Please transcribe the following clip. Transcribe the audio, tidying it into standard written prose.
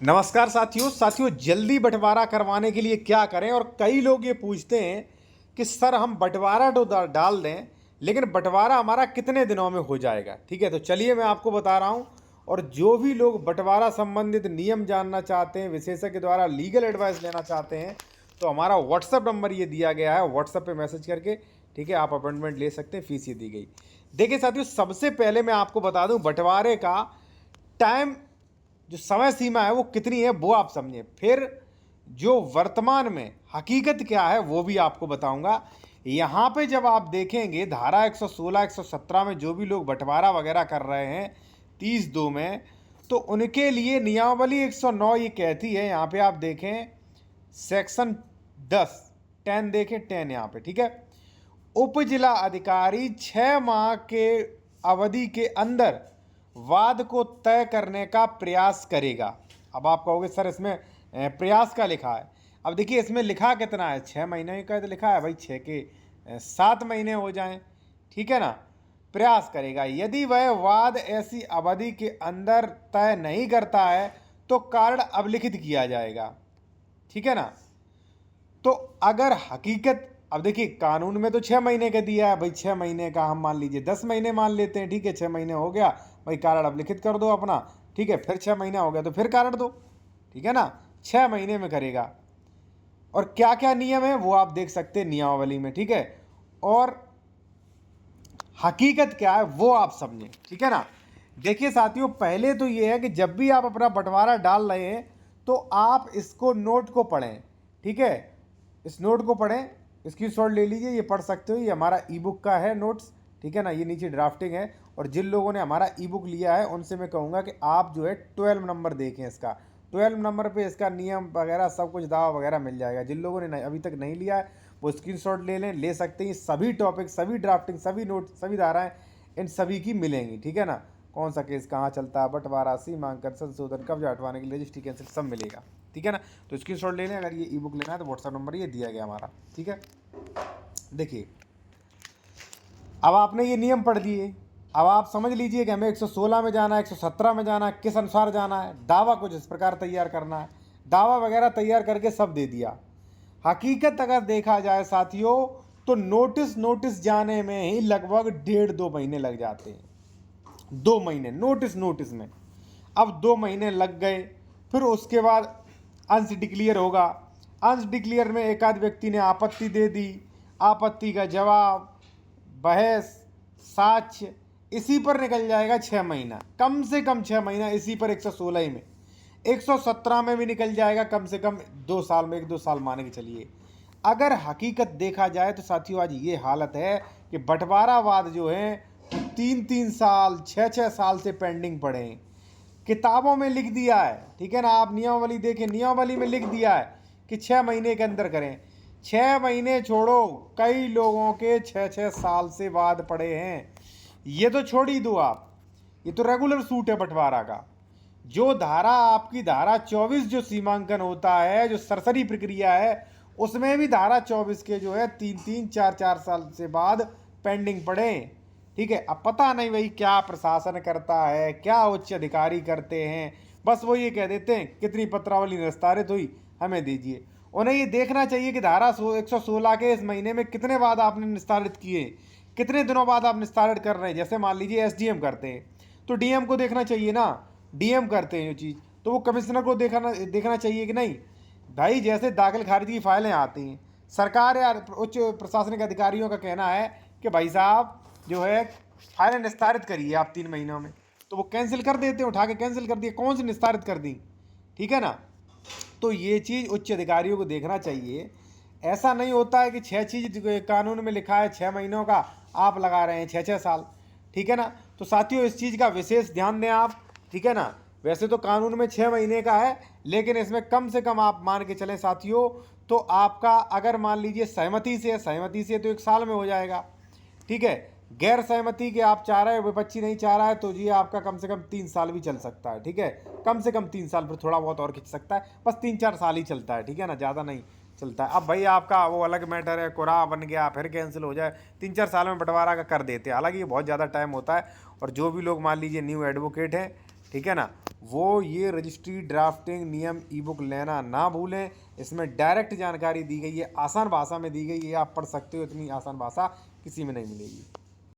नमस्कार साथियों जल्दी बंटवारा करवाने के लिए क्या करें। और कई लोग ये पूछते हैं कि सर हम बंटवारा तो डाल दें, लेकिन बंटवारा हमारा कितने दिनों में हो जाएगा। ठीक है, तो चलिए मैं आपको बता रहा हूँ। और जो भी लोग बंटवारा संबंधित नियम जानना चाहते हैं, विशेषज्ञ द्वारा लीगल एडवाइस लेना चाहते हैं, तो हमारा व्हाट्सअप नंबर ये दिया गया है। व्हाट्सअप पे मैसेज करके ठीक है आप अपॉइंटमेंट ले सकते हैं, फीस ये दी गई। देखिए साथियों, सबसे पहले मैं आपको बता दूं बंटवारे का टाइम, जो समय सीमा है वो कितनी है वो आप समझें। फिर जो वर्तमान में हकीकत क्या है वो भी आपको बताऊंगा। यहाँ पे जब आप देखेंगे धारा 116 117 में जो भी लोग बंटवारा वगैरह कर रहे हैं 30/2 में, तो उनके लिए नियमावली 109 ये कहती है। यहाँ पे आप देखें सेक्शन 10 देखें 10 यहाँ पे ठीक है। उप जिला अधिकारी 6 माह के अवधि के अंदर वाद को तय करने का प्रयास करेगा। अब आप कहोगे सर इसमें प्रयास का लिखा है। अब देखिए इसमें लिखा कितना है, 6 महीने का तो लिखा है भाई, 6 के 7 महीने हो जाएं, ठीक है ना। प्रयास करेगा, यदि वह वाद ऐसी अवधि के अंदर तय नहीं करता है तो कारण अवलिखित किया जाएगा, ठीक है ना। तो अगर हकीकत, अब देखिए कानून में तो 6 महीने का दिया है भाई, 6 महीने का हम मान लीजिए 10 महीने मान लेते हैं, ठीक है। 6 महीने हो गया भाई, कारण अब लिखित कर दो अपना, ठीक है। फिर 6 महीना हो गया तो फिर कारण दो, ठीक है ना। 6 महीने में करेगा। और क्या क्या नियम है वो आप देख सकते हैं नियमावली में, ठीक है। और हकीकत क्या है वो आप समझें, ठीक है ना। देखिए साथियों, पहले तो ये है कि जब भी आप अपना बंटवारा डाल रहे हैं तो आप इसको नोट को पढ़ें, ठीक है। इस नोट को पढ़ें, स्क्रीनशॉट ले लीजिए, ये पढ़ सकते हो। ये हमारा ई बुक का है नोट्स, ठीक है ना। ये नीचे ड्राफ्टिंग है। और जिन लोगों ने हमारा ई बुक लिया है उनसे मैं कहूँगा कि आप जो है 12 नंबर देखें इसका। 12 नंबर पे इसका नियम वगैरह सब कुछ दावा वगैरह मिल जाएगा। जिन लोगों ने अभी तक नहीं लिया है वो स्क्रीनशॉट ले लें, ले सकते हैं। सभी टॉपिक, सभी ड्राफ्टिंग, सभी नोट, सभी धाराएं इन सभी की मिलेंगी, ठीक है ना। कौन सा केस कहाँ चलता है, बंटवारा, सीमांकन, संशोधन, कब्जा हटवाने के लिए रजिस्ट्री कैंसिल, सब मिलेगा, ठीक है ना। तो स्क्रीनशॉट ले लें। अगर ये ई बुक लेना है तो व्हाट्सएप नंबर ये दिया गया हमारा, ठीक है। देखिए अब आपने ये नियम पढ़ लिए, अब आप समझ लीजिए कि हमें 116 में जाना है, 117 में जाना है, किस अनुसार जाना है। दावा कुछ इस प्रकार तैयार करना है, दावा वगैरह तैयार करके सब दे दिया। हकीकत अगर देखा जाए साथियों तो नोटिस जाने में ही लगभग 1.5-2 महीने लग जाते हैं। 2 महीने नोटिस में। अब 2 महीने लग गए, फिर उसके बाद अंश डिक्लियर होगा। अंश डिक्लियर में एक आध व्यक्ति ने आपत्ति दे दी, आपत्ति का जवाब, बहस, साक्ष्य, इसी पर निकल जाएगा 6 महीना, कम से कम 6 महीना इसी पर। 116 ही में, 117 में भी निकल जाएगा कम से कम 2 साल में, 1-2 साल मान के चलिए। अगर हकीकत देखा जाए तो साथियों आज ये हालत है कि बंटवारावाद जो है 3-3 साल, 6-6 साल से पेंडिंग पड़े हैं। किताबों में लिख दिया है, ठीक है ना। आप नियमावली देखें, नियमावली में लिख दिया है कि 6 महीने के अंदर करें। 6 महीने छोड़ो, कई लोगों के 6-6 साल से वाद पड़े हैं। ये तो छोड़ ही दो आप, ये तो रेगुलर सूट है बंटवारा का। जो धारा आपकी धारा 24 जो सीमांकन होता है, जो सरसरी प्रक्रिया है, उसमें भी धारा 24 के जो है 3-3, 4-4 साल से बाद पेंडिंग पड़े, ठीक है। अब पता नहीं भाई क्या प्रशासन करता है, क्या उच्च अधिकारी करते हैं, बस वो ये कह देते हैं कितनी पत्रावली निस्तारित हुई हमें दीजिए। उन्हें ये देखना चाहिए कि धारा 116 के इस महीने में कितने बाद आपने निस्तारित किए, कितने दिनों बाद आप निस्तारित कर रहे हैं। जैसे मान लीजिए एसडीएम करते हैं तो डीएम को देखना चाहिए ना, डीएम करते हैं ये चीज़ तो वो कमिश्नर को देखना चाहिए कि नहीं भाई। जैसे दाखिल खारिज की फाइलें आती हैं, सरकार या उच्च प्रशासनिक अधिकारियों का कहना है कि भाई साहब जो है फाइलें निस्तारित करिए आप 3 महीनों में, तो वो कैंसिल कर देते हैं, उठा के कैंसिल कर दिए। कौन सी निस्तारित कर दी, ठीक है ना। तो ये चीज़ उच्च अधिकारियों को देखना चाहिए। ऐसा नहीं होता है कि 6 चीज़ कानून में लिखा है 6 महीनों का, आप लगा रहे हैं 6-6 साल, ठीक है ना। तो साथियों इस चीज़ का विशेष ध्यान दें आप, ठीक है ना। वैसे तो कानून में 6 महीने का है, लेकिन इसमें कम से कम आप मान के चलें साथियों, तो आपका अगर मान लीजिए सहमति से तो 1 साल में हो जाएगा, ठीक है। गैर सहमति के आप चाह रहे हैं, विपक्षी नहीं चाह रहा है, तो जी आपका कम से कम 3 साल भी चल सकता है, ठीक है। कम से कम 3 साल, फिर थोड़ा बहुत और खिंच सकता है, बस 3-4 साल ही चलता है, ठीक है ना, ज़्यादा नहीं चलता है। अब भाई आपका वो अलग मैटर है, कुराह बन गया फिर कैंसिल हो जाए, 3-4 साल में बंटवारा का कर देते हैं। हालांकि ये बहुत ज़्यादा टाइम होता है। और जो भी लोग मान लीजिए न्यू एडवोकेट हैं, ठीक है ना, वो ये रजिस्ट्री ड्राफ्टिंग नियम ई बुक लेना ना भूलें। इसमें डायरेक्ट जानकारी दी गई है, आसान भाषा में दी गई है, आप पढ़ सकते हो, इतनी आसान भाषा किसी में नहीं मिलेगी।